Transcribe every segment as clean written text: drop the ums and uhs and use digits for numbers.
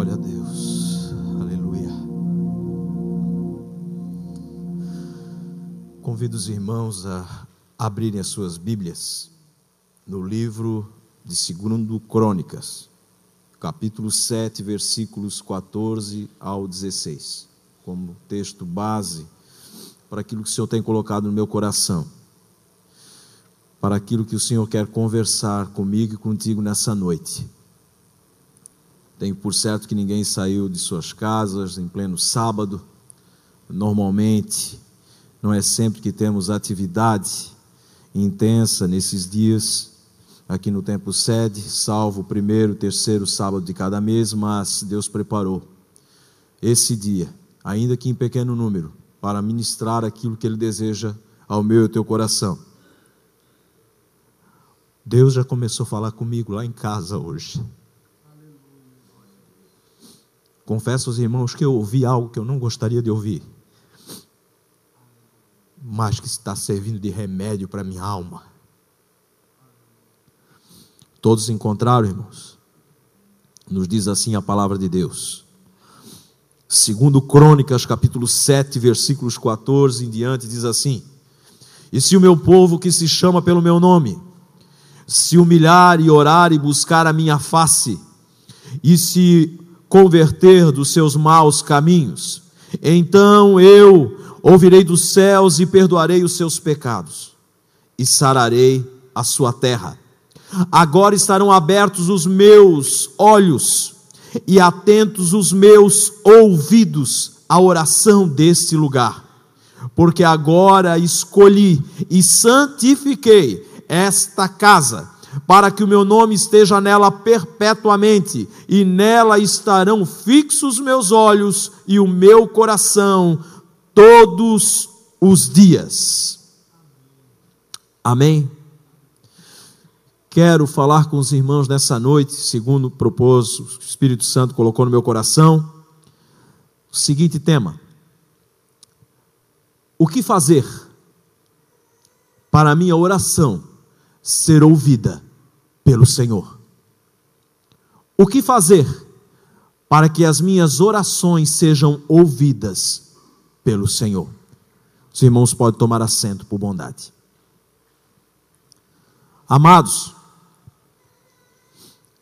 Glória a Deus. Aleluia. Convido os irmãos a abrirem as suas Bíblias no livro de 2 Crônicas, capítulo 7, versículos 14 ao 16, como texto base para aquilo que o Senhor tem colocado no meu coração, para aquilo que o Senhor quer conversar comigo e contigo nessa noite. Tenho por certo que ninguém saiu de suas casas em pleno sábado. Normalmente, não é sempre que temos atividade intensa nesses dias aqui no Templo Sede, salvo o primeiro, terceiro sábado de cada mês, mas Deus preparou esse dia, ainda que em pequeno número, para ministrar aquilo que Ele deseja ao meu e ao teu coração. Deus já começou a falar comigo lá em casa hoje. Confesso aos irmãos que eu ouvi algo que eu não gostaria de ouvir, mas que está servindo de remédio para a minha alma. Todos encontraram, irmãos? Nos diz assim a palavra de Deus. 2 Crônicas, capítulo 7, versículos 14 em diante, diz assim: E se o meu povo que se chama pelo meu nome, se humilhar e orar e buscar a minha face, e se converter dos seus maus caminhos, então eu ouvirei dos céus e perdoarei os seus pecados, e sararei a sua terra. Agora estarão abertos os meus olhos, e atentos os meus ouvidos à oração deste lugar, porque agora escolhi e santifiquei esta casa, para que o meu nome esteja nela perpetuamente, e nela estarão fixos meus olhos e o meu coração todos os dias. Amém? Quero falar com os irmãos nessa noite, segundo o propósito que o Espírito Santo colocou no meu coração, o seguinte tema: o que fazer para a minha oração ser ouvida pelo Senhor? O que fazer para que as minhas orações sejam ouvidas pelo Senhor? Os irmãos podem tomar assento por bondade. Amados,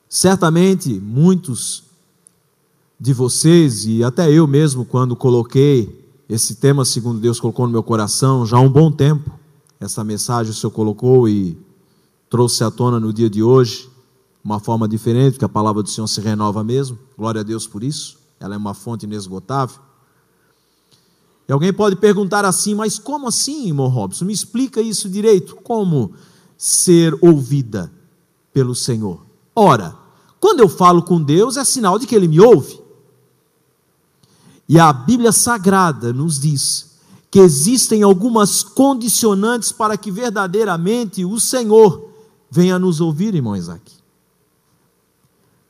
certamente muitos de vocês, e até eu mesmo, quando coloquei esse tema, segundo Deus colocou no meu coração, já há um bom tempo, essa mensagem o Senhor colocou e trouxe à tona no dia de hoje, uma forma diferente, porque a palavra do Senhor se renova mesmo, glória a Deus por isso, ela é uma fonte inesgotável. E alguém pode perguntar assim: mas como assim, irmão Robson? Me explica isso direito, como ser ouvida pelo Senhor? Ora, quando eu falo com Deus é sinal de que Ele me ouve, e a Bíblia Sagrada nos diz que existem algumas condicionantes para que verdadeiramente o Senhor venha nos ouvir, irmão Isaac.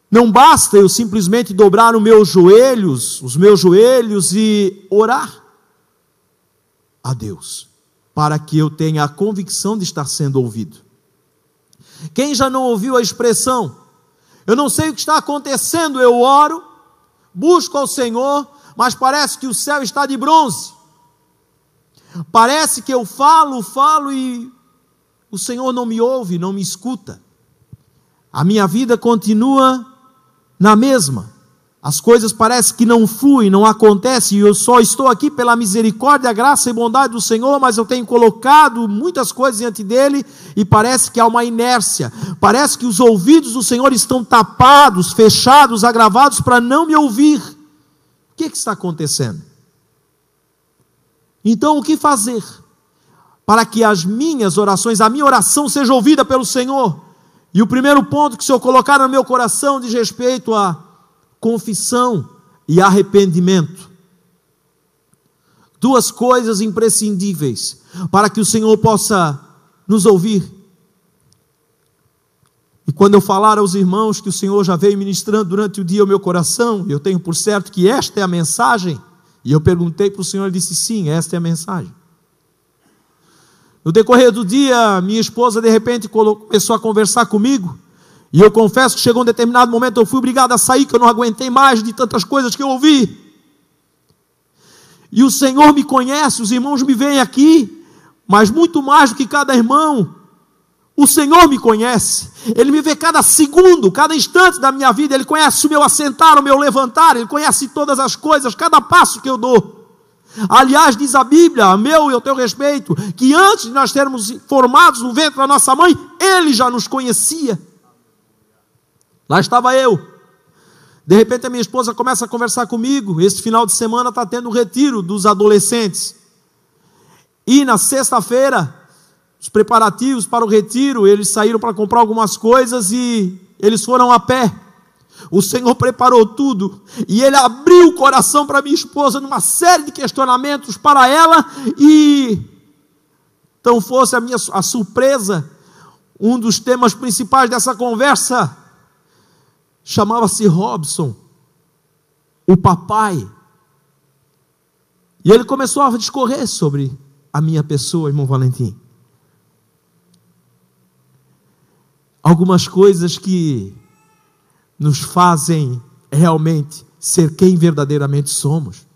Não basta eu simplesmente dobrar os meus joelhos e orar a Deus, para que eu tenha a convicção de estar sendo ouvido. Quem já não ouviu a expressão: eu não sei o que está acontecendo, eu oro, busco ao Senhor, mas parece que o céu está de bronze, parece que eu falo e o Senhor não me ouve, não me escuta. A minha vida continua na mesma. As coisas parecem que não fluem, não acontecem, e eu só estou aqui pela misericórdia, graça e bondade do Senhor, mas eu tenho colocado muitas coisas diante dEle, e parece que há uma inércia, parece que os ouvidos do Senhor estão tapados, fechados, agravados, para não me ouvir. O que está acontecendo? Então, o que fazer para que as minhas orações, a minha oração seja ouvida pelo Senhor? E o primeiro ponto que o Senhor colocar no meu coração diz respeito a confissão e arrependimento. Duas coisas imprescindíveis para que o Senhor possa nos ouvir. E quando eu falar aos irmãos que o Senhor já veio ministrando durante o dia ao meu coração, eu tenho por certo que esta é a mensagem, e eu perguntei para o Senhor, ele disse: sim, esta é a mensagem. No decorrer do dia, minha esposa de repente começou a conversar comigo, E eu confesso que chegou um determinado momento, eu fui obrigado a sair, que eu não aguentei mais de tantas coisas que eu ouvi. E o Senhor me conhece, os irmãos me veem aqui, mas muito mais do que cada irmão, o Senhor me conhece. Ele me vê cada segundo, cada instante da minha vida. Ele conhece o meu assentar, o meu levantar. Ele conhece todas as coisas, cada passo que eu dou. Aliás, diz a Bíblia, a meu e ao teu respeito, que antes de nós sermos formados no ventre da nossa mãe, Ele já nos conhecia. Lá estava eu. De repente a minha esposa começa a conversar comigo. Esse final de semana está tendo um retiro dos adolescentes. E na sexta-feira, os preparativos para o retiro, eles saíram para comprar algumas coisas e eles foram a pé. O Senhor preparou tudo e Ele abriu o coração para minha esposa numa série de questionamentos para ela. E então fosse a surpresa, um dos temas principais dessa conversa chamava-se Robson, o papai. E ele começou a discorrer sobre a minha pessoa, irmão Valentim. Algumas coisas que nos fazem realmente ser quem verdadeiramente somos.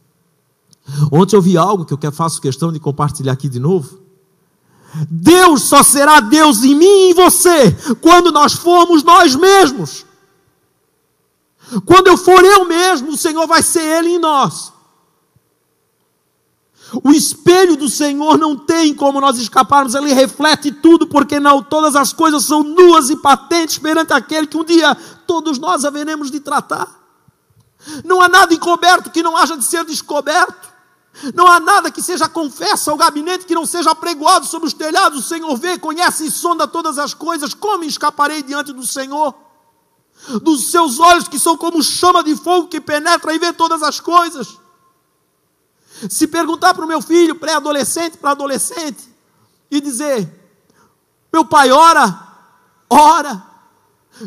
Ontem eu vi algo que eu faço questão de compartilhar aqui de novo. Deus só será Deus em mim e em você quando nós formos nós mesmos. Quando eu for eu mesmo, o Senhor vai ser Ele em nós. O espelho do Senhor não tem como nós escaparmos, ele reflete tudo, porque não todas as coisas são nuas e patentes perante aquele que um dia todos nós haveremos de tratar. Não há nada encoberto que não haja de ser descoberto. Não há nada que seja confessa ao gabinete que não seja apregoado sobre os telhados. O Senhor vê, conhece e sonda todas as coisas. Como escaparei diante do Senhor? Dos seus olhos que são como chama de fogo que penetra e vê todas as coisas. Se perguntar para o meu filho, pré-adolescente para adolescente, e dizer: meu pai ora, ora.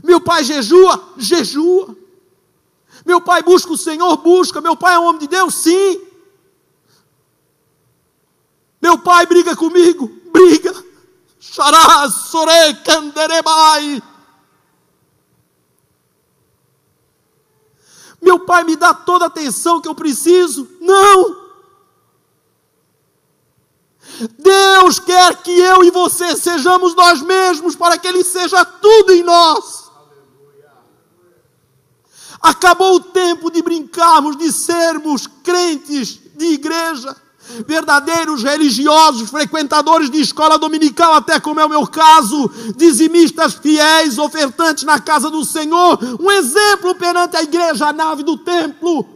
Meu pai jejua, jejua. Meu pai busca o Senhor, busca. Meu pai é um homem de Deus, sim. Meu pai briga comigo, briga. Xará, sorê, canderebai. Meu pai me dá toda a atenção que eu preciso? Não. Deus quer que eu e você sejamos nós mesmos, para que Ele seja tudo em nós. Acabou o tempo de brincarmos, de sermos crentes de igreja, verdadeiros religiosos, frequentadores de escola dominical, até como é o meu caso, dizimistas fiéis, ofertantes na casa do Senhor, um exemplo perante a igreja, a nave do templo.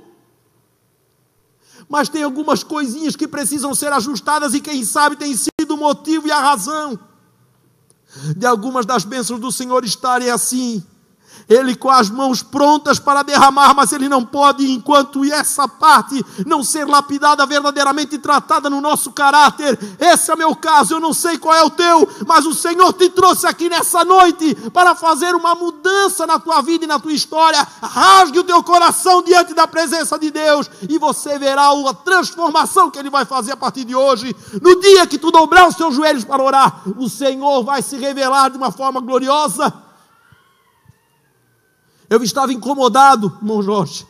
Mas tem algumas coisinhas que precisam ser ajustadas e quem sabe tem sido o motivo e a razão de algumas das bênçãos do Senhor estarem assim. Ele com as mãos prontas para derramar, mas Ele não pode, enquanto essa parte não ser lapidada, verdadeiramente tratada no nosso caráter. Esse é meu caso, eu não sei qual é o teu, mas o Senhor te trouxe aqui nessa noite para fazer uma mudança na tua vida e na tua história. Rasgue o teu coração diante da presença de Deus e você verá a transformação que Ele vai fazer a partir de hoje. No dia que tu dobrar os teus joelhos para orar, o Senhor vai se revelar de uma forma gloriosa. Eu estava incomodado, irmão Jorge,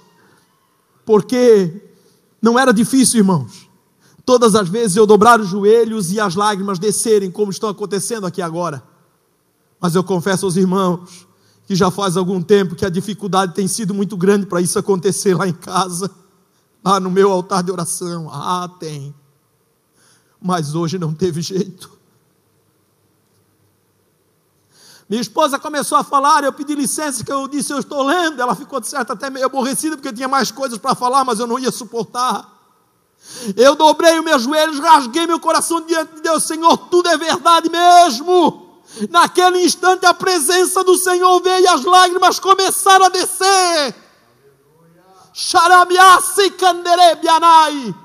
porque não era difícil, irmãos. Todas as vezes eu dobrar os joelhos e as lágrimas descerem, como estão acontecendo aqui agora. Mas eu confesso aos irmãos que já faz algum tempo que a dificuldade tem sido muito grande para isso acontecer lá em casa, lá no meu altar de oração. Ah, tem. Mas hoje não teve jeito. Minha esposa começou a falar, eu pedi licença, que eu disse, eu estou lendo. Ela ficou de certo até meio aborrecida, porque tinha mais coisas para falar, mas eu não ia suportar. Eu dobrei os meus joelhos, rasguei meu coração diante de Deus. Senhor, tudo é verdade mesmo. Naquele instante a presença do Senhor veio e as lágrimas começaram a descer. Xarabiasi canderebianai.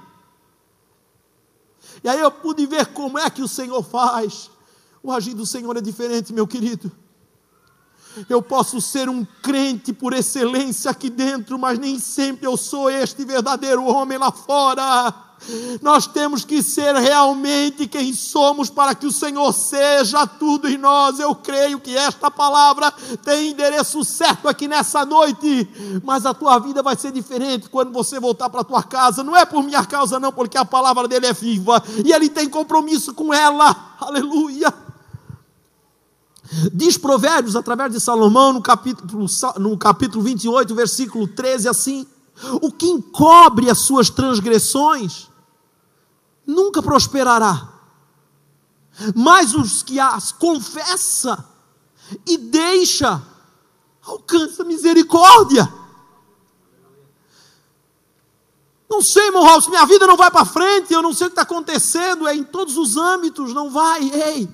E aí eu pude ver como é que o Senhor faz. O agir do Senhor é diferente, meu querido. Eu posso ser um crente por excelência aqui dentro, mas nem sempre eu sou este verdadeiro homem lá fora. Nós temos que ser realmente quem somos para que o Senhor seja tudo em nós. Eu creio que esta palavra tem endereço certo aqui nessa noite, mas a tua vida vai ser diferente quando você voltar para a tua casa. Não é por minha causa não, porque a palavra dele é viva e ele tem compromisso com ela. Aleluia. Diz Provérbios, através de Salomão, no capítulo 28, versículo 13, assim: o que encobre as suas transgressões nunca prosperará, mas os que as confessa e deixa, alcança misericórdia. Não sei, irmão Raul, se minha vida não vai para frente, eu não sei o que está acontecendo, é em todos os âmbitos, não vai. Ei,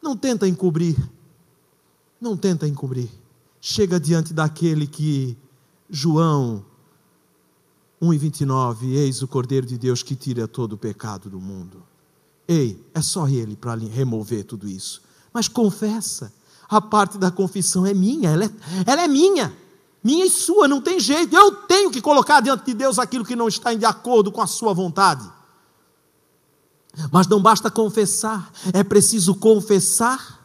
não tenta encobrir, não tenta encobrir. Chega diante daquele que João 1:29, eis o Cordeiro de Deus que tira todo o pecado do mundo. Ei, é só Ele para remover tudo isso. Mas confessa, a parte da confissão é minha, ela é minha e sua, não tem jeito. Eu tenho que colocar diante de Deus aquilo que não está de acordo com a sua vontade. Mas não basta confessar, é preciso confessar,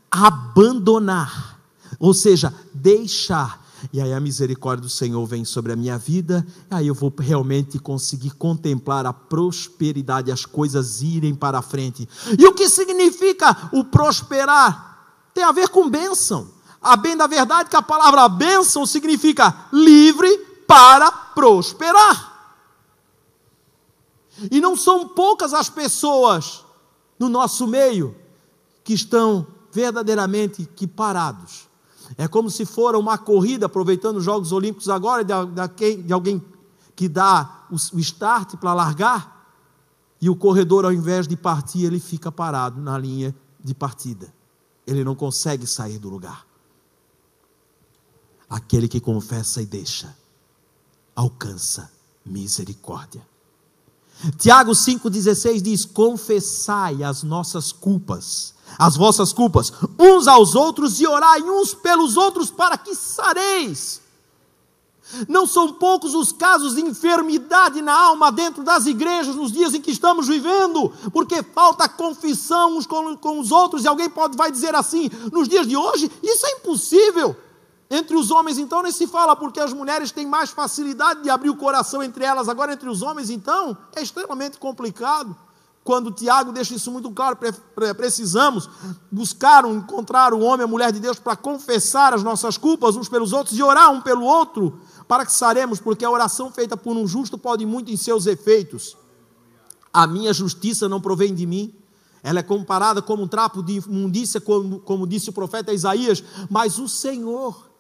abandonar, ou seja, deixar. E aí a misericórdia do Senhor vem sobre a minha vida, e aí eu vou realmente conseguir contemplar a prosperidade, as coisas irem para a frente. E o que significa o prosperar? Tem a ver com bênção. A bem da verdade que a palavra bênção significa livre para prosperar. E não são poucas as pessoas no nosso meio que estão verdadeiramente parados. É como se for uma corrida, aproveitando os Jogos Olímpicos agora, de alguém que dá o start para largar, e o corredor, ao invés de partir, ele fica parado na linha de partida. Ele não consegue sair do lugar. Aquele que confessa e deixa, alcança misericórdia. Tiago 5,16 diz: confessai as vossas culpas, uns aos outros, e orai uns pelos outros para que sareis. Não são poucos os casos de enfermidade na alma dentro das igrejas nos dias em que estamos vivendo, porque falta confissão uns com os outros, e alguém vai dizer assim, nos dias de hoje, isso é impossível. Entre os homens, então, nem se fala, porque as mulheres têm mais facilidade de abrir o coração entre elas. Agora, entre os homens, então, é extremamente complicado. Quando Tiago deixa isso muito claro, precisamos buscar, encontrar o homem, a mulher de Deus, para confessar as nossas culpas uns pelos outros e orar um pelo outro, para que saremos, porque a oração feita por um justo pode muito em seus efeitos. A minha justiça não provém de mim, ela é comparada como um trapo de imundícia, como disse o profeta Isaías, mas o Senhor,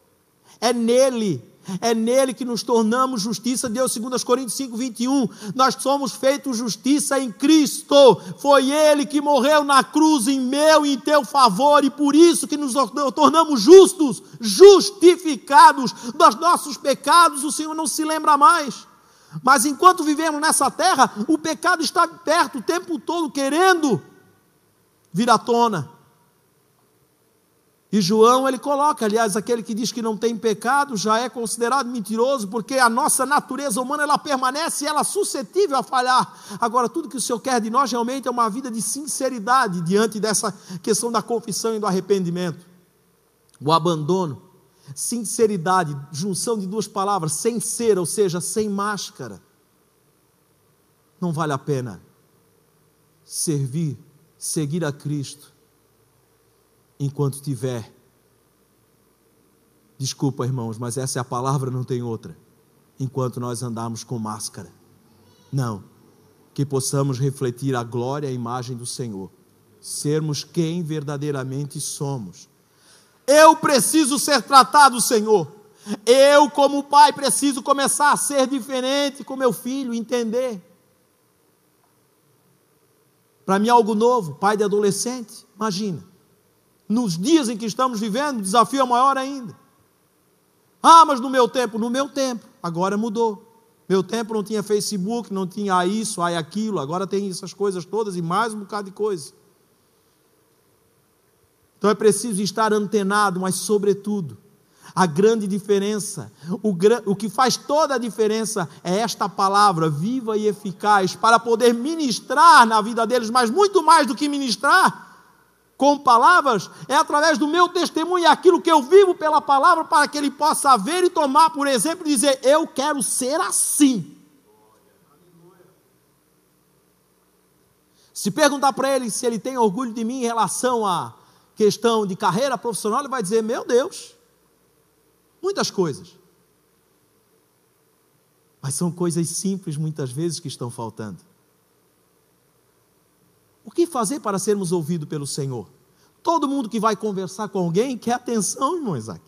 é nele que nos tornamos justiça. Deus, 2 Coríntios 5:21, nós somos feitos justiça em Cristo, foi Ele que morreu na cruz em meu e em teu favor, e por isso que nos tornamos justos, justificados dos nossos pecados. O Senhor não se lembra mais, mas enquanto vivemos nessa terra, o pecado está perto o tempo todo, querendo vir à tona. E João, ele coloca, aliás, aquele que diz que não tem pecado, já é considerado mentiroso, porque a nossa natureza humana, ela permanece, ela é suscetível a falhar. Agora, tudo que o Senhor quer de nós, realmente, é uma vida de sinceridade, diante dessa questão da confissão e do arrependimento. O abandono, sinceridade, junção de duas palavras, sem ser, ou seja, sem máscara. Não vale a pena seguir a Cristo, enquanto tiver, desculpa irmãos, mas essa é a palavra, não tem outra, enquanto nós andarmos com máscara. Não, que possamos refletir a glória e a imagem do Senhor, sermos quem verdadeiramente somos. Eu preciso ser tratado, Senhor, eu como pai preciso começar a ser diferente com meu filho, entender. Para mim é algo novo, pai de adolescente, imagina. Nos dias em que estamos vivendo, o desafio é maior ainda. Ah, mas no meu tempo, agora mudou. Meu tempo não tinha Facebook, não tinha isso, aquilo, agora tem essas coisas todas e mais um bocado de coisa. Então é preciso estar antenado, mas sobretudo, a grande diferença, o que faz toda a diferença é esta palavra viva e eficaz para poder ministrar na vida deles, mas muito mais do que ministrar com palavras, é através do meu testemunho, aquilo que eu vivo pela palavra, para que ele possa ver e tomar por exemplo e dizer: eu quero ser assim. Se perguntar para ele se ele tem orgulho de mim em relação à questão de carreira profissional, ele vai dizer: meu Deus, muitas coisas. Mas são coisas simples muitas vezes que estão faltando. O que fazer para sermos ouvidos pelo Senhor? Todo mundo que vai conversar com alguém quer atenção, irmão Isaac.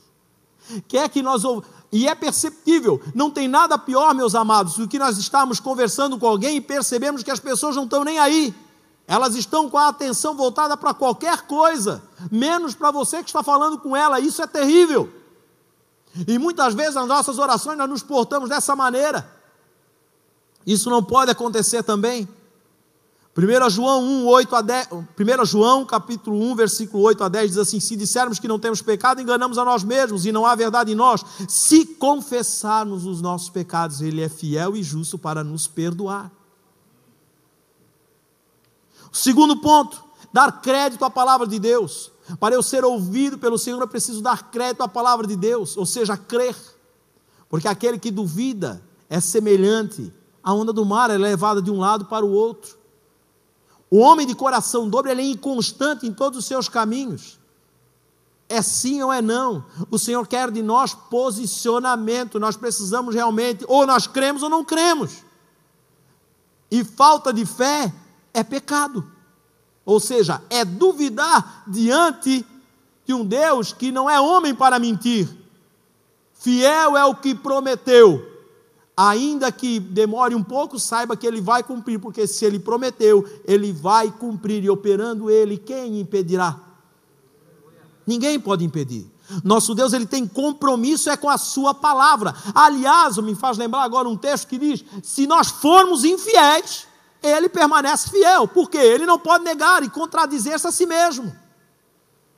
Quer que nós e é perceptível, não tem nada pior, meus amados, do que nós estarmos conversando com alguém e percebemos que as pessoas não estão nem aí. Elas estão com a atenção voltada para qualquer coisa, menos para você que está falando com ela. Isso é terrível. E muitas vezes nas nossas orações nós nos portamos dessa maneira. Isso não pode acontecer também. 1 João 1, 8 a 10, 1 João capítulo 1, versículo 8 a 10 diz assim: se dissermos que não temos pecado, enganamos a nós mesmos e não há verdade em nós. Se confessarmos os nossos pecados, Ele é fiel e justo para nos perdoar. O segundo ponto, dar crédito à palavra de Deus. Para eu ser ouvido pelo Senhor, eu preciso dar crédito à palavra de Deus, ou seja, crer. Porque aquele que duvida é semelhante à onda do mar, é levada de um lado para o outro. O homem de coração dobre, ele é inconstante em todos os seus caminhos. É sim ou é não. O Senhor quer de nós posicionamento. Nós precisamos realmente, ou nós cremos ou não cremos. E falta de fé é pecado. Ou seja, é duvidar diante de um Deus que não é homem para mentir. Fiel é o que prometeu. Ainda que demore um pouco, saiba que Ele vai cumprir, porque se Ele prometeu, Ele vai cumprir, e operando Ele, quem impedirá? Ninguém pode impedir. Nosso Deus, Ele tem compromisso com a sua palavra. Aliás, me faz lembrar agora um texto que diz: se nós formos infiéis, Ele permanece fiel, porque Ele não pode negar e contradizer-se a si mesmo.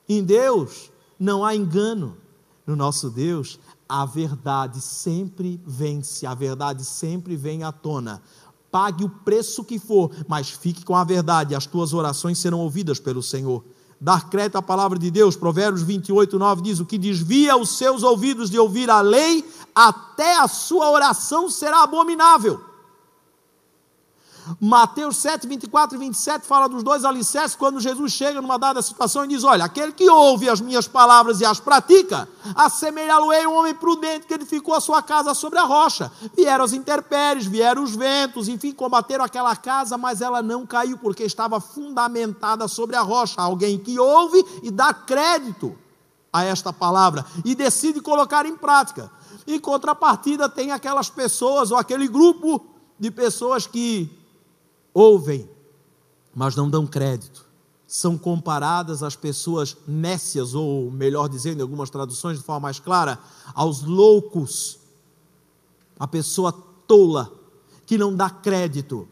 Em Deus não há engano. No nosso Deus, a verdade sempre vence, a verdade sempre vem à tona. Pague o preço que for, mas fique com a verdade, as tuas orações serão ouvidas pelo Senhor. Dar crédito à palavra de Deus, Provérbios 28, 9 diz: o que desvia os seus ouvidos de ouvir a lei, até a sua oração será abominável. Mateus 7, 24 e 27 fala dos dois alicerces, quando Jesus chega numa dada situação e diz: olha, aquele que ouve as minhas palavras e as pratica, assemelhá-lo-ei um homem prudente que edificou a sua casa sobre a rocha. Vieram as intempéries, vieram os ventos, enfim, combateram aquela casa, mas ela não caiu, porque estava fundamentada sobre a rocha. Alguém que ouve e dá crédito a esta palavra e decide colocar em prática. Em contrapartida, tem aquelas pessoas, ou aquele grupo de pessoas que ouvem, mas não dão crédito. São comparadas às pessoas nécias, ou melhor dizendo, em algumas traduções de forma mais clara, aos loucos. A pessoa tola, que não dá crédito.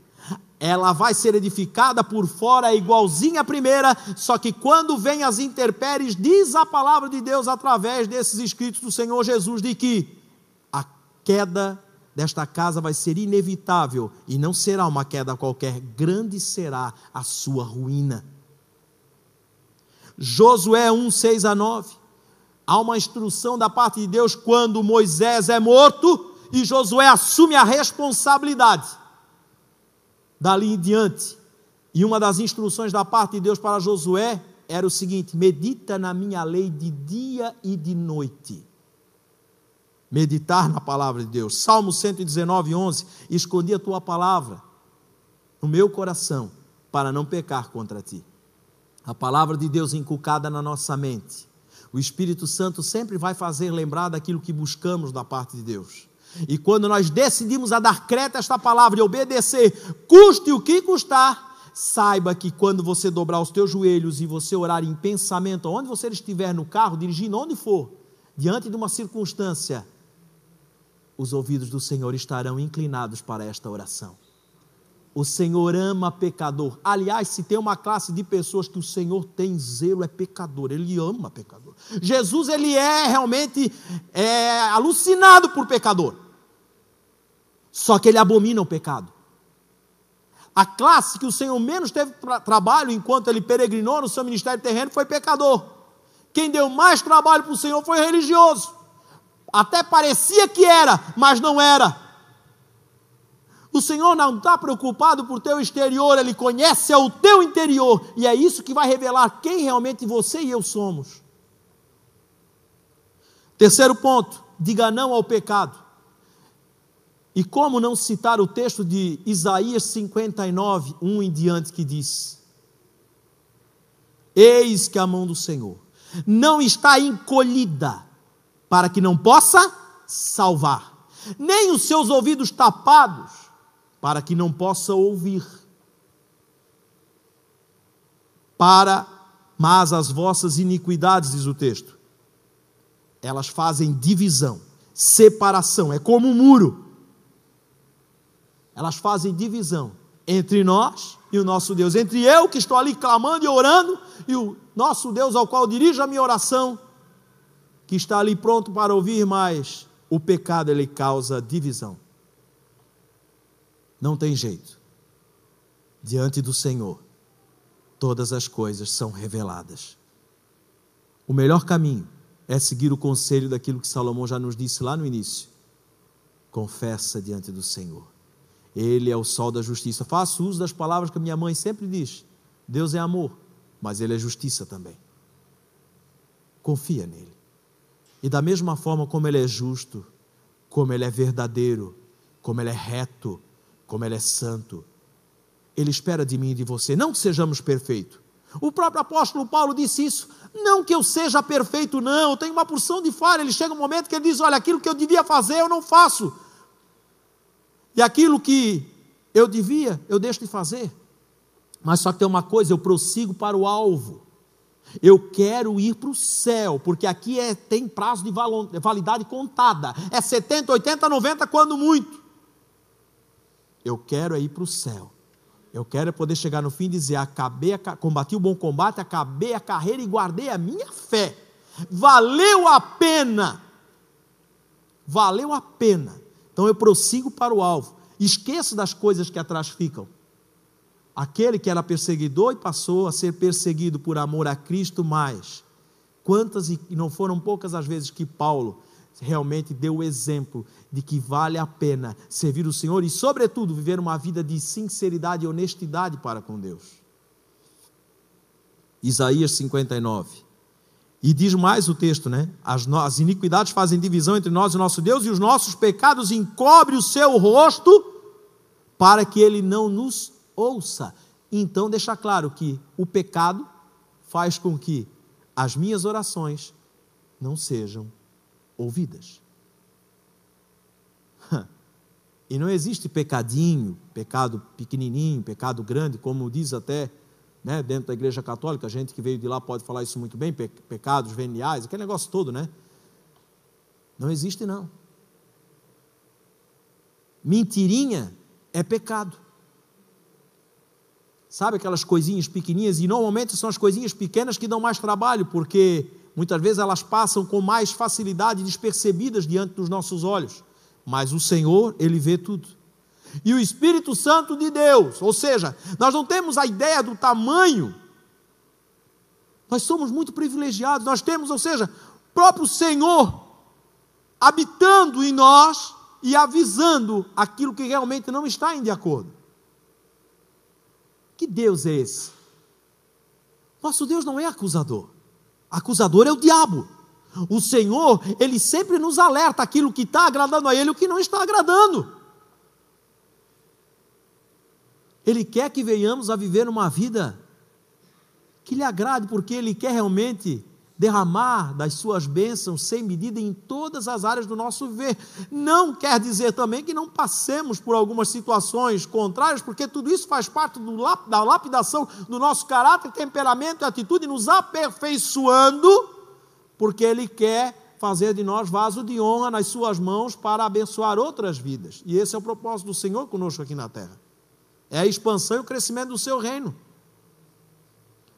Ela vai ser edificada por fora, é igualzinha à primeira, só que quando vem as intempéries, diz a palavra de Deus através desses escritos do Senhor Jesus, de que a queda desta casa vai ser inevitável, e não será uma queda qualquer, grande será a sua ruína. Josué 1, 6 a 9, há uma instrução da parte de Deus quando Moisés é morto, e Josué assume a responsabilidade, dali em diante, e uma das instruções da parte de Deus para Josué, era o seguinte: medita na minha lei de dia e de noite. Meditar na palavra de Deus. Salmo 119, 11, escondi a tua palavra no meu coração, para não pecar contra ti. A palavra de Deus inculcada na nossa mente, o Espírito Santo sempre vai fazer lembrar daquilo que buscamos da parte de Deus. E quando nós decidimos a dar crédito a esta palavra e obedecer, custe o que custar, saiba que quando você dobrar os teus joelhos e você orar em pensamento, onde você estiver, no carro, dirigindo, onde for, diante de uma circunstância, os ouvidos do Senhor estarão inclinados para esta oração. O Senhor ama pecador. Aliás, se tem uma classe de pessoas que o Senhor tem zelo, é pecador. Ele ama pecador. Jesus, ele é realmente alucinado por pecador. Só que ele abomina o pecado. A classe que o Senhor menos teve trabalho enquanto ele peregrinou no seu ministério terreno foi pecador. Quem deu mais trabalho para o Senhor foi religioso. Até parecia que era, mas não era. O Senhor não está preocupado por teu exterior, Ele conhece o teu interior, e é isso que vai revelar quem realmente você e eu somos. Terceiro ponto, diga não ao pecado. E como não citar o texto de Isaías 59, 1 em diante, que diz: eis que a mão do Senhor não está encolhida, para que não possa salvar, nem os seus ouvidos tapados, para que não possa ouvir. Mas as vossas iniquidades, diz o texto, elas fazem divisão, separação, é como um muro. Elas fazem divisão entre nós e o nosso Deus, entre eu que estou ali clamando e orando, e o nosso Deus ao qual dirijo a minha oração, que está ali pronto para ouvir, mas o pecado, ele causa divisão. Não tem jeito. Diante do Senhor, todas as coisas são reveladas. O melhor caminho é seguir o conselho daquilo que Salomão já nos disse lá no início. Confessa diante do Senhor. Ele é o sol da justiça. Faço uso das palavras que a minha mãe sempre diz. Deus é amor, mas Ele é justiça também. Confia nele. E da mesma forma como Ele é justo, como Ele é verdadeiro, como Ele é reto, como Ele é santo, Ele espera de mim e de você, não que sejamos perfeitos. O próprio apóstolo Paulo disse isso, não que eu seja perfeito não, eu tenho uma porção de falha. Ele chega um momento que ele diz, olha, aquilo que eu devia fazer eu não faço, e aquilo que eu devia, eu deixo de fazer. Mas só que tem uma coisa, eu prossigo para o alvo. Eu quero ir para o céu, porque aqui tem prazo de validade contada, é 70, 80, 90 quando muito. Eu quero ir para o céu. Eu quero poder chegar no fim e dizer, combati o bom combate, acabei a carreira e guardei a minha fé. Valeu a pena. Valeu a pena. Então eu prossigo para o alvo. Esqueço das coisas que atrás ficam. Aquele que era perseguidor e passou a ser perseguido por amor a Cristo mais. Quantas, e não foram poucas as vezes que Paulo realmente deu o exemplo de que vale a pena servir o Senhor e, sobretudo, viver uma vida de sinceridade e honestidade para com Deus. Isaías 59. E diz mais o texto, né? As iniquidades fazem divisão entre nós e o nosso Deus, e os nossos pecados encobrem o seu rosto, para que Ele não nos ouça. Então deixa claro que o pecado faz com que as minhas orações não sejam ouvidas. E não existe pecadinho, pecado pequenininho, pecado grande, como diz até, né, dentro da igreja católica, a gente que veio de lá pode falar isso muito bem, pecados veniais, aquele negócio todo, né? Não existe não. Mentirinha é pecado. Sabe aquelas coisinhas pequenininhas, e normalmente são as coisinhas pequenas que dão mais trabalho, porque muitas vezes elas passam com mais facilidade, despercebidas diante dos nossos olhos, mas o Senhor, Ele vê tudo. E o Espírito Santo de Deus, ou seja, nós não temos a ideia do tamanho, nós somos muito privilegiados, nós temos, ou seja, o próprio Senhor habitando em nós e avisando aquilo que realmente não está em de acordo. Que Deus é esse? Nosso Deus não é acusador. Acusador é o diabo. O Senhor, Ele sempre nos alerta aquilo que está agradando a Ele e o que não está agradando. Ele quer que venhamos a viver uma vida que lhe agrade, porque Ele quer realmente derramar das suas bênçãos sem medida em todas as áreas do nosso viver. Não quer dizer também que não passemos por algumas situações contrárias, porque tudo isso faz parte da lapidação do nosso caráter, temperamento e atitude, nos aperfeiçoando, porque Ele quer fazer de nós vaso de honra nas suas mãos para abençoar outras vidas. E esse é o propósito do Senhor conosco aqui na terra. é a expansão e o crescimento do seu reino.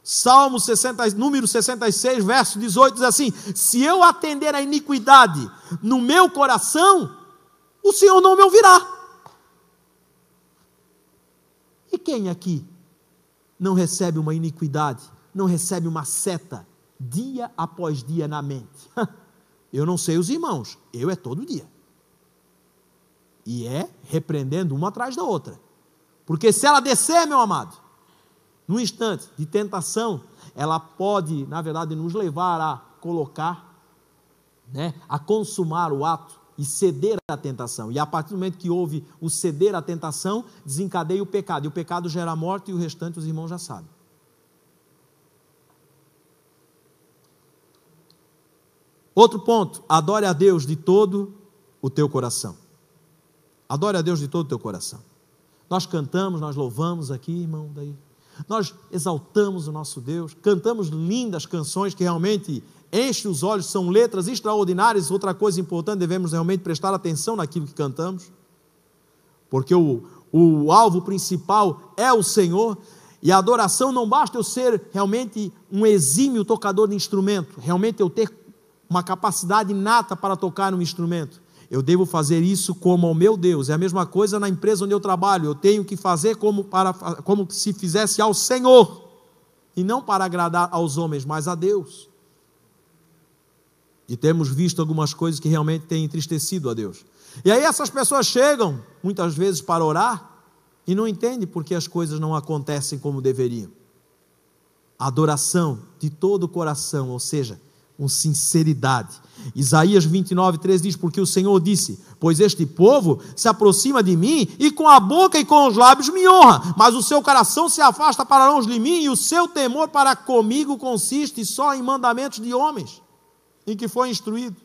Salmo 60, número 66, verso 18, diz assim: se eu atender a iniquidade no meu coração, o Senhor não me ouvirá. E quem aqui não recebe uma iniquidade, não recebe uma seta, dia após dia na mente? Eu não sei os irmãos, eu é todo dia. E é repreendendo uma atrás da outra. Porque se ela descer, meu amado, num instante de tentação, ela pode, na verdade, nos levar a colocar, a consumar o ato e ceder à tentação. E a partir do momento que houve o ceder à tentação, desencadeia o pecado. E o pecado gera a morte, e o restante os irmãos já sabem. Outro ponto: adore a Deus de todo o teu coração. Adore a Deus de todo o teu coração. Nós cantamos, nós louvamos aqui, irmão, daí. Nós exaltamos o nosso Deus, cantamos lindas canções que realmente enchem os olhos, são letras extraordinárias. Outra coisa importante, devemos realmente prestar atenção naquilo que cantamos, porque o alvo principal é o Senhor. E a adoração não basta eu ser realmente um exímio tocador de instrumento, realmente eu ter uma capacidade inata para tocar um instrumento. Eu devo fazer isso como ao meu Deus. É a mesma coisa na empresa onde eu trabalho. Eu tenho que fazer como se fizesse ao Senhor, e não para agradar aos homens, mas a Deus. E temos visto algumas coisas que realmente têm entristecido a Deus. E aí essas pessoas chegam, muitas vezes, para orar, e não entendem porque as coisas não acontecem como deveriam. Adoração de todo o coração, ou seja, com sinceridade. Isaías 29:3 diz: porque o Senhor disse: pois este povo se aproxima de mim, e com a boca e com os lábios me honra, mas o seu coração se afasta para longe de mim, e o seu temor para comigo consiste só em mandamentos de homens, em que foi instruído.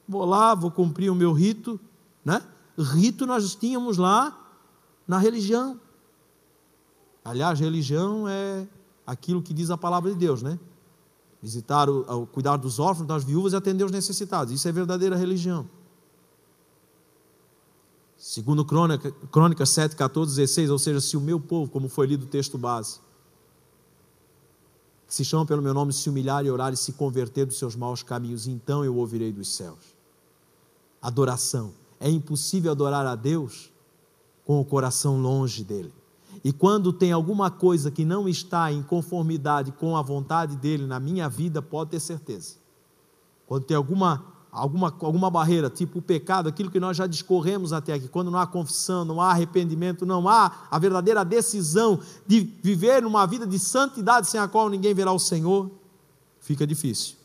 Vou lá, vou cumprir o meu rito, Rito nós tínhamos lá na religião. Aliás, religião é aquilo que diz a palavra de Deus, visitar, cuidar dos órfãos, das viúvas e atender os necessitados. Isso é verdadeira religião. Segundo Crônicas 7, 14, 16, ou seja, se o meu povo, como foi lido o texto base, que se chama pelo meu nome, se humilhar e orar e se converter dos seus maus caminhos, então eu ouvirei dos céus. Adoração. É impossível adorar a Deus com o coração longe dele. E quando tem alguma coisa que não está em conformidade com a vontade dele na minha vida, pode ter certeza. Quando tem alguma barreira, tipo o pecado, aquilo que nós já discorremos até aqui, quando não há confissão, não há arrependimento, não há a verdadeira decisão de viver uma vida de santidade sem a qual ninguém verá o Senhor, fica difícil.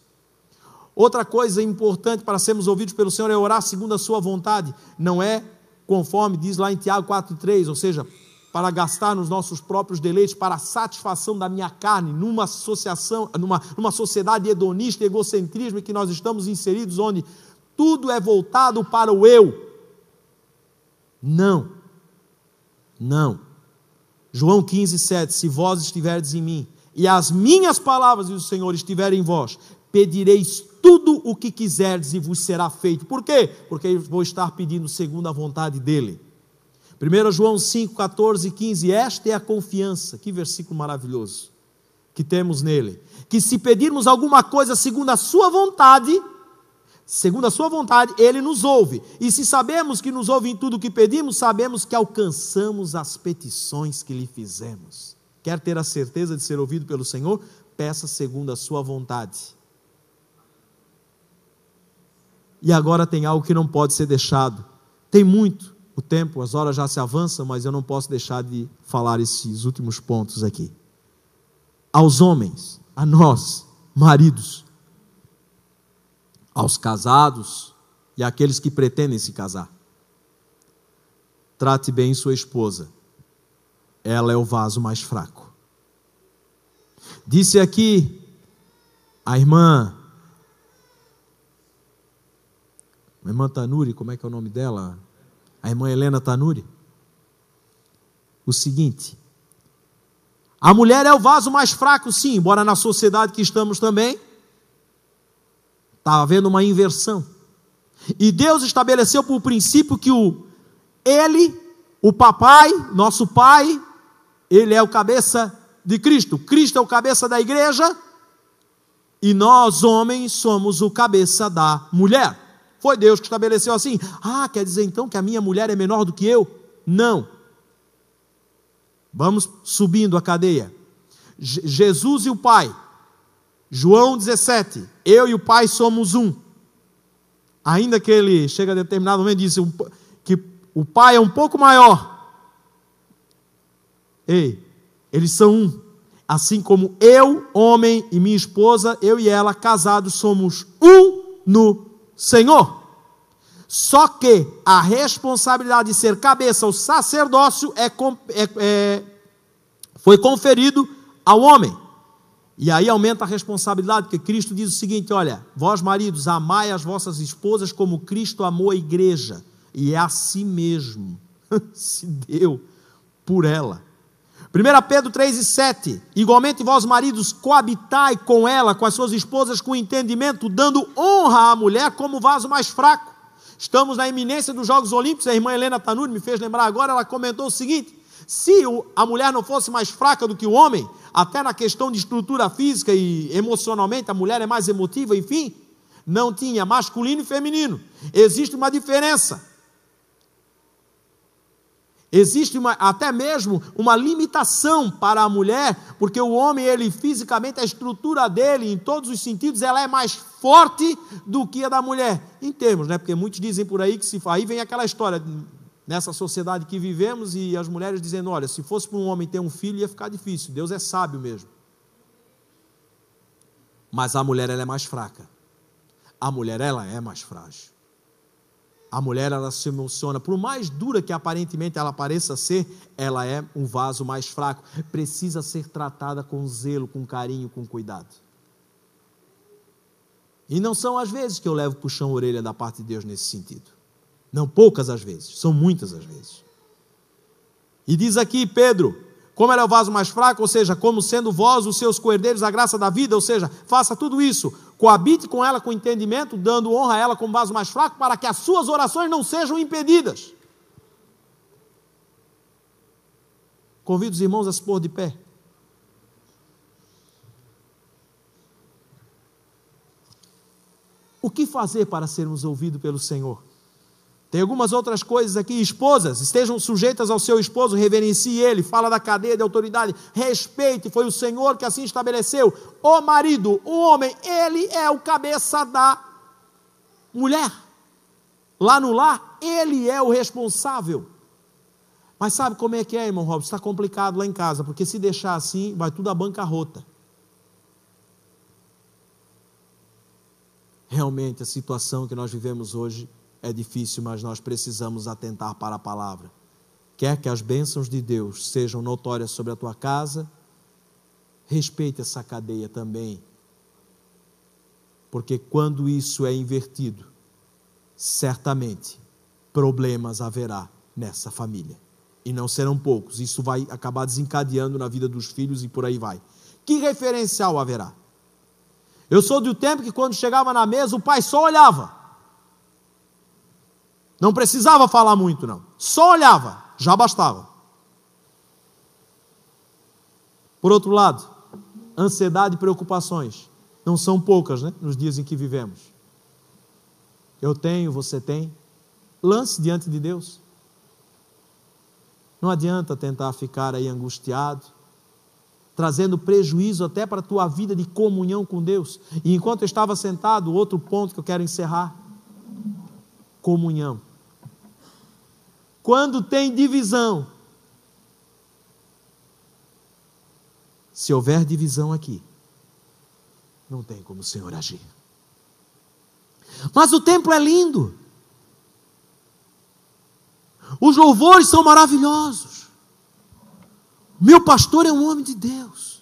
Outra coisa importante para sermos ouvidos pelo Senhor é orar segundo a sua vontade. Não é conforme diz lá em Tiago 4:3, ou seja, para gastar nos nossos próprios deleites, para a satisfação da minha carne, numa associação, numa sociedade hedonista, egocentrismo em que nós estamos inseridos, onde tudo é voltado para o eu. Não. João 15:7, se vós estiverdes em mim, e as minhas palavras, diz o Senhor, estiverem em vós, pedireis tudo o que quiserdes e vos será feito. Por quê? Porque eu vou estar pedindo segundo a vontade dEle. 1 João 5, 14 e 15, esta é a confiança, que versículo maravilhoso, que temos nele, que se pedirmos alguma coisa segundo a sua vontade, ele nos ouve, e se sabemos que nos ouve em tudo o que pedimos, sabemos que alcançamos as petições que lhe fizemos. Quer ter a certeza de ser ouvido pelo Senhor? Peça segundo a sua vontade. E agora tem algo que não pode ser deixado, tem muito, o tempo, as horas já se avançam, mas eu não posso deixar de falar esses últimos pontos aqui. Aos homens, a nós, maridos, aos casados e àqueles que pretendem se casar, trate bem sua esposa, ela é o vaso mais fraco. Disse aqui a irmã Tanuri, como é que é o nome dela? A irmã Helena Tanuri, o seguinte: a mulher é o vaso mais fraco, sim, embora na sociedade que estamos também está havendo uma inversão. E Deus estabeleceu por princípio que o papai, nosso pai, ele é o cabeça de Cristo. Cristo é o cabeça da igreja e nós, homens, somos o cabeça da mulher. Foi Deus que estabeleceu assim. Ah, quer dizer então que a minha mulher é menor do que eu? Não. Vamos subindo a cadeia. Jesus e o Pai. João 17. Eu e o Pai somos um. Ainda que ele chega a determinado momento e diz que o Pai é um pouco maior. Ei, eles são um. Assim como eu, homem, e minha esposa, eu e ela, casados, somos um no Senhor. Só que a responsabilidade de ser cabeça, o sacerdócio, foi conferido ao homem. E aí aumenta a responsabilidade, porque Cristo diz o seguinte: olha, vós maridos, amai as vossas esposas como Cristo amou a igreja, e é a si mesmo se deu por ela. 1 Pedro 3,7, igualmente vós maridos, coabitai com ela, com as suas esposas, com entendimento, dando honra à mulher como vaso mais fraco. Estamos na iminência dos Jogos Olímpicos, a irmã Helena Tanuri me fez lembrar agora, ela comentou o seguinte: se a mulher não fosse mais fraca do que o homem, até na questão de estrutura física e emocionalmente, a mulher é mais emotiva, enfim, não tinha masculino e feminino. Existe uma diferença. Existe até mesmo uma limitação para a mulher, porque o homem, ele fisicamente, a estrutura dele, em todos os sentidos, ela é mais forte do que a da mulher. Em termos, né? Porque muitos dizem por aí que aí vem aquela história, nessa sociedade que vivemos, e as mulheres dizendo: olha, se fosse para um homem ter um filho, ia ficar difícil, Deus é sábio mesmo. Mas a mulher, ela é mais fraca. A mulher, ela é mais frágil. A mulher, ela se emociona, por mais dura que aparentemente ela pareça ser, ela é um vaso mais fraco, precisa ser tratada com zelo, com carinho, com cuidado. E não são as vezes que eu levo puxão-orelha da parte de Deus nesse sentido. Não, poucas as vezes, são muitas as vezes. E diz aqui Pedro, como ela é o vaso mais fraco, ou seja, como sendo vós os seus coerdeiros a graça da vida, ou seja, faça tudo isso, coabite com ela com entendimento, dando honra a ela como vaso mais fraco, para que as suas orações não sejam impedidas. Convido os irmãos a se pôr de pé. O que fazer para sermos ouvidos pelo Senhor? Tem algumas outras coisas aqui. Esposas, estejam sujeitas ao seu esposo, reverencie ele, fala da cadeia de autoridade, respeite, foi o Senhor que assim estabeleceu. O marido, o homem, ele é o cabeça da mulher. Lá no lar, ele é o responsável. Mas sabe como é que é, irmão Robson? Está complicado lá em casa, porque se deixar assim, vai tudo à bancarrota. Realmente, a situação que nós vivemos hoje é difícil, mas nós precisamos atentar para a palavra. Quer que as bênçãos de Deus sejam notórias sobre a tua casa, respeite essa cadeia também. Porque quando isso é invertido, certamente problemas haverá nessa família. E não serão poucos. Isso vai acabar desencadeando na vida dos filhos e por aí vai. Que referencial haverá? Eu sou do tempo que quando chegava na mesa, o pai só olhava. Não precisava falar muito, não. Só olhava, já bastava. Por outro lado, ansiedade e preocupações. Não são poucas, né? Nos dias em que vivemos. Eu tenho, você tem. Lance diante de Deus. Não adianta tentar ficar aí angustiado, trazendo prejuízo até para a tua vida de comunhão com Deus. E enquanto eu estava sentado, outro ponto que eu quero encerrar. Comunhão. Quando tem divisão, se houver divisão aqui, não tem como o Senhor agir. Mas o templo é lindo. Os louvores são maravilhosos. Meu pastor é um homem de Deus.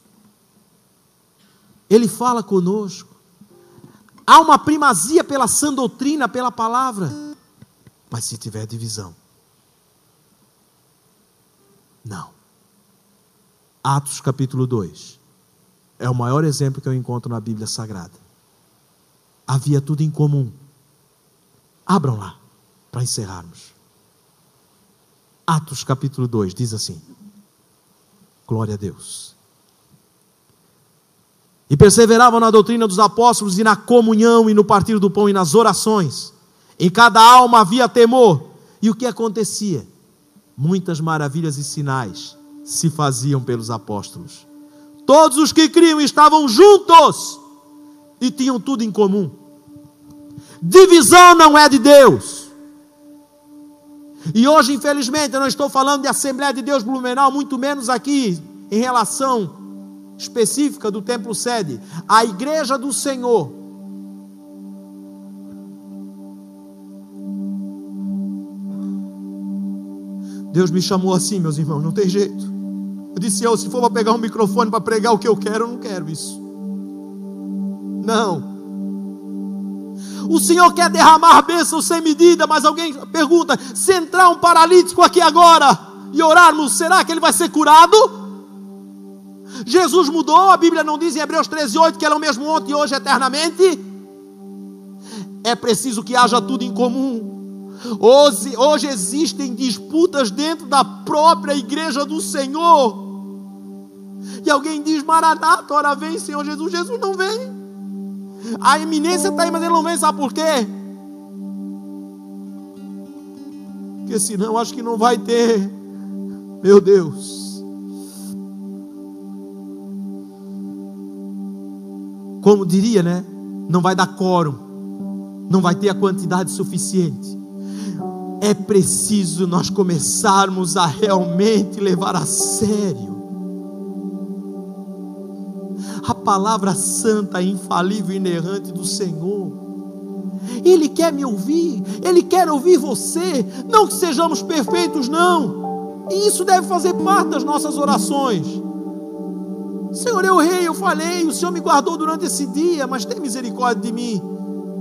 Ele fala conosco. Há uma primazia pela sã doutrina, pela palavra. Mas se tiver divisão, não. Atos capítulo 2 é o maior exemplo que eu encontro na Bíblia Sagrada. Havia tudo em comum. Abram lá, para encerrarmos. Atos capítulo 2 diz assim: Glória a Deus. E perseveravam na doutrina dos apóstolos e na comunhão e no partir do pão e nas orações. Em cada alma havia temor. E o que acontecia? Muitas maravilhas e sinais se faziam pelos apóstolos. Todos os que criam estavam juntos e tinham tudo em comum. Divisão não é de Deus. E hoje, infelizmente, eu não estou falando de Assembleia de Deus Blumenau, muito menos aqui em relação específica do templo sede. A igreja do Senhor Deus me chamou assim, meus irmãos, não tem jeito. Eu disse, se for para pegar um microfone para pregar o que eu quero não quero isso. Não. O Senhor quer derramar bênçãos sem medida, mas alguém pergunta, se entrar um paralítico aqui agora e orarmos, será que ele vai ser curado? Jesus mudou, a Bíblia não diz em Hebreus 13:8 que ele é o mesmo ontem e hoje eternamente? É preciso que haja tudo em comum. Hoje existem disputas dentro da própria igreja do Senhor. E alguém diz, Maranata, ora vem Senhor Jesus. Jesus não vem. A eminência está aí, mas ele não vem, sabe por quê? Porque senão acho que não vai ter. Meu Deus. Como diria, né? Não vai dar quórum. Não vai ter a quantidade suficiente. É preciso nós começarmos a realmente levar a sério a palavra santa, infalível e inerrante do Senhor. Ele quer me ouvir, Ele quer ouvir você. Não que sejamos perfeitos, não. E isso deve fazer parte das nossas orações. Senhor, eu errei, eu falhei, o Senhor me guardou durante esse dia, mas tem misericórdia de mim.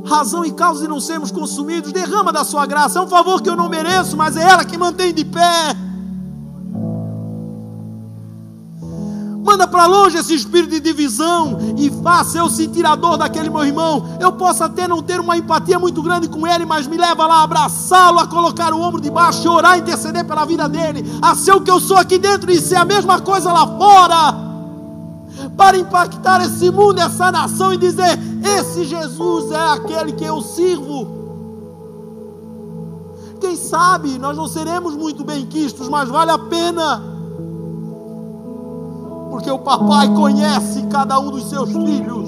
Razão e causa de não sermos consumidos, derrama da sua graça. É um favor que eu não mereço, mas é ela que mantém de pé. Manda para longe esse espírito de divisão e faça eu sentir a dor daquele meu irmão. Eu posso até não ter uma empatia muito grande com ele, mas me leva lá a abraçá-lo, a colocar o ombro debaixo, a orar, interceder pela vida dele, a ser o que eu sou aqui dentro e ser a mesma coisa lá fora, para impactar esse mundo, essa nação e dizer, esse Jesus é aquele que eu sirvo. Quem sabe nós não seremos muito bem quistos, mas vale a pena, porque o papai conhece cada um dos seus filhos.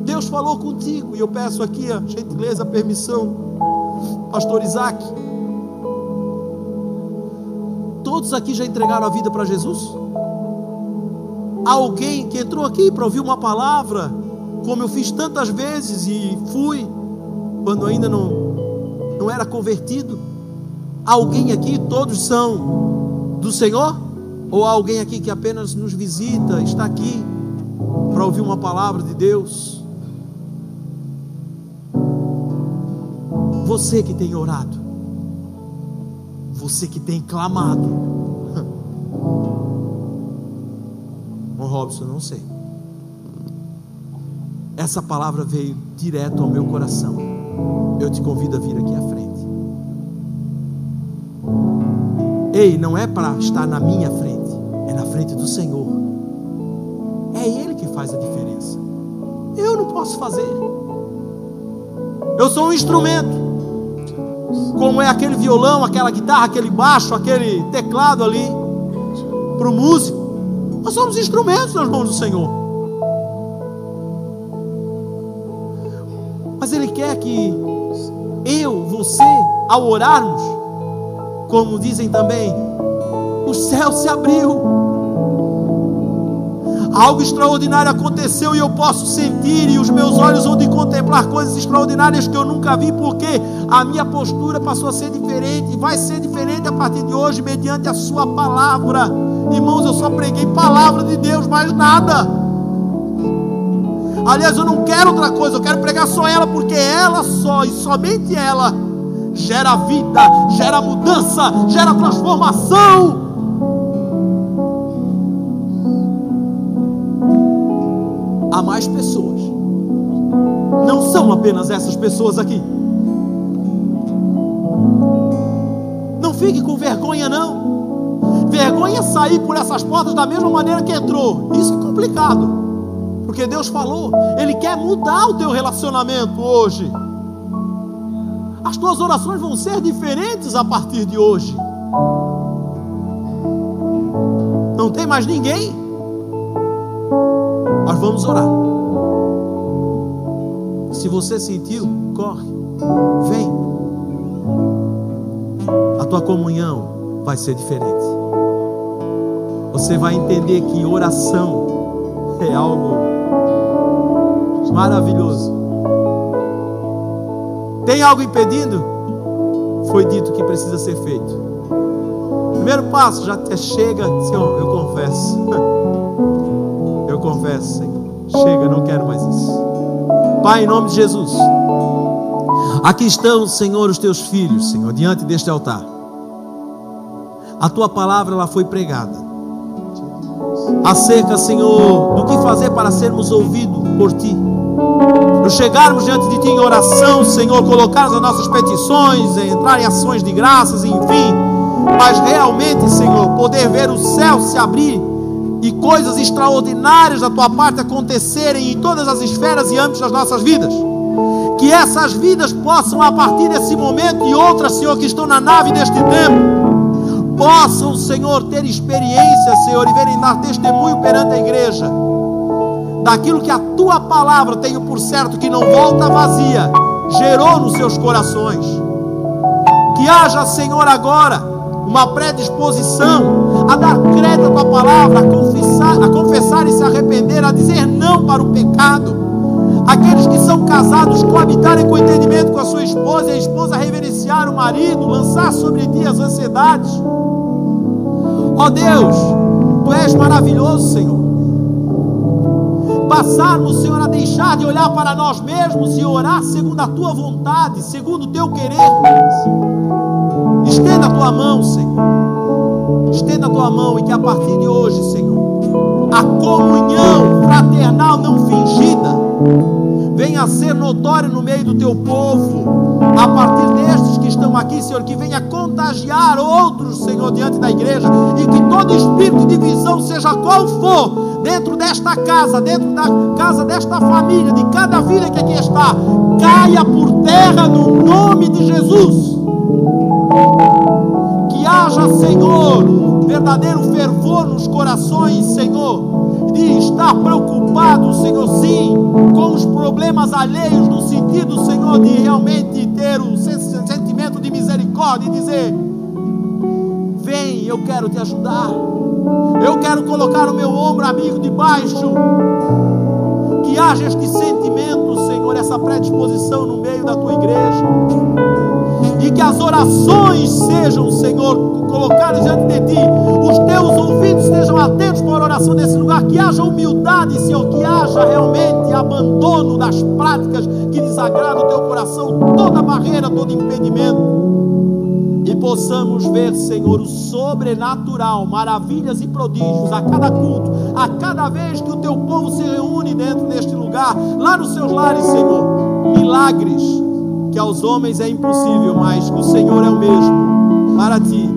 Deus falou contigo, e eu peço aqui a gentileza, a permissão, pastor Isaac. Todos aqui já entregaram a vida para Jesus? Alguém que entrou aqui para ouvir uma palavra, como eu fiz tantas vezes e fui, quando ainda não era convertido? Alguém aqui, todos são do Senhor? Ou há alguém aqui que apenas nos visita, está aqui para ouvir uma palavra de Deus? Você que tem orado, você que tem clamado. Ô Robson, não sei. Essa palavra veio direto ao meu coração. Eu te convido a vir aqui à frente. Ei, não é para estar na minha frente, é na frente do Senhor. É Ele que faz a diferença. Eu não posso fazer. Eu sou um instrumento. Como é aquele violão, aquela guitarra, aquele baixo, aquele teclado ali, para o músico. Nós somos instrumentos nas mãos do Senhor. Mas Ele quer que eu, você, ao orarmos, como dizem também, o céu se abriu, algo extraordinário aconteceu e eu posso sentir, e os meus olhos vão de contemplar coisas extraordinárias que eu nunca vi, porque a minha postura passou a ser diferente, e vai ser diferente a partir de hoje, mediante a sua palavra. Irmãos, eu só preguei palavra de Deus, mais nada. Aliás, eu não quero outra coisa, eu quero pregar só ela, porque ela só e somente ela gera vida, gera mudança, gera transformação. Há mais pessoas, não são apenas essas pessoas aqui. Não fique com vergonha, não. vergonha sair por essas portas da mesma maneira que entrou. Isso é complicado, porque Deus falou, Ele quer mudar o teu relacionamento hoje. As tuas orações vão ser diferentes a partir de hoje. Não tem mais ninguém? Nós vamos orar. Se você sentiu, corre, vem. A tua comunhão vai ser diferente. Você vai entender que oração é algo maravilhoso. Tem algo impedindo? Foi dito que precisa ser feito. Primeiro passo, já chega, Senhor, eu confesso. Eu confesso, Senhor. Chega, não quero mais isso. Pai, em nome de Jesus, aqui estão, Senhor, os teus filhos, Senhor, diante deste altar. A tua palavra, ela foi pregada acerca, Senhor, do que fazer para sermos ouvidos por ti. Nos chegarmos diante de ti em oração, Senhor, colocarmos as nossas petições, entrar em ações de graças, enfim, mas realmente, Senhor, poder ver o céu se abrir e coisas extraordinárias da tua parte acontecerem em todas as esferas e âmbitos das nossas vidas. Que essas vidas possam, a partir desse momento e outras, Senhor, que estão na nave deste tempo, possam, Senhor, ter experiência, Senhor, e verem dar testemunho perante a igreja daquilo que a tua palavra, tenho por certo que não volta vazia, gerou nos seus corações. Que haja, Senhor, agora uma predisposição a dar crédito à tua palavra, a confessar e se arrepender, a dizer não para o pecado. Aqueles que são casados coabitarem com entendimento com a sua esposa, e a esposa reverenciar o marido, lançar sobre ti as ansiedades. Ó Deus, tu és maravilhoso, Senhor. Passarmos, Senhor, a deixar de olhar para nós mesmos e orar segundo a tua vontade, segundo o teu querer. Estenda a tua mão, Senhor. Estenda a tua mão, e que a partir de hoje, Senhor, a comunhão fraternal não fingida venha a ser notória no meio do teu povo, a partir destes que estão aqui, Senhor, que venha contagiar outros, Senhor, diante da igreja, e que todo espírito de divisão, seja qual for, dentro desta casa, dentro da casa desta família, de cada vida que aqui está, caia por terra no nome de Jesus. Que haja, Senhor, um verdadeiro fervor nos corações, Senhor, de estar preocupado, Senhor, sim, com os problemas alheios, no sentido, Senhor, de realmente ter um sentimento de misericórdia e dizer: vem, eu quero te ajudar, eu quero colocar o meu ombro amigo debaixo. Que haja este sentimento, Senhor, essa predisposição no meio da tua igreja, e que as orações sejam, Senhor, colocadas diante de ti, os teus ouvidos estejam atentos para a oração desse lugar, que haja humildade, Senhor, que haja realmente abandono das práticas que desagradam o teu coração, toda barreira, todo impedimento, e possamos ver, Senhor, o sobrenatural, maravilhas e prodígios a cada culto, a cada vez que o teu povo se reúne dentro deste lugar, lá nos seus lares, Senhor, milagres que aos homens é impossível, mas que o Senhor é o mesmo. Para ti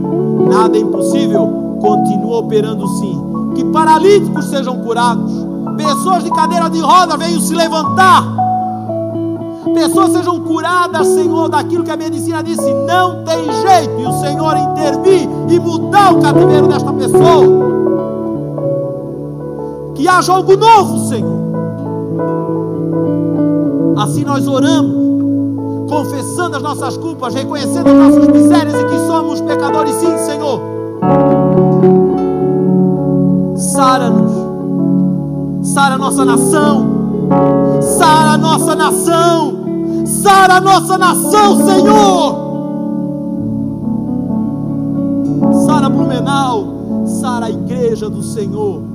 nada é impossível, continua operando sim. Que paralíticos sejam curados, pessoas de cadeira de roda venham se levantar, pessoas sejam curadas, Senhor, daquilo que a medicina disse não tem jeito, e o Senhor intervir e mudar o cativeiro desta pessoa. Que haja algo novo, Senhor. Assim nós oramos, confessando as nossas culpas, reconhecendo as nossas misérias e que somos pecadores, sim, Senhor. Sara-nos, sara a nossa nação, sara a nossa nação, sara a nossa nação, Senhor. Sara Blumenau, sara a igreja do Senhor.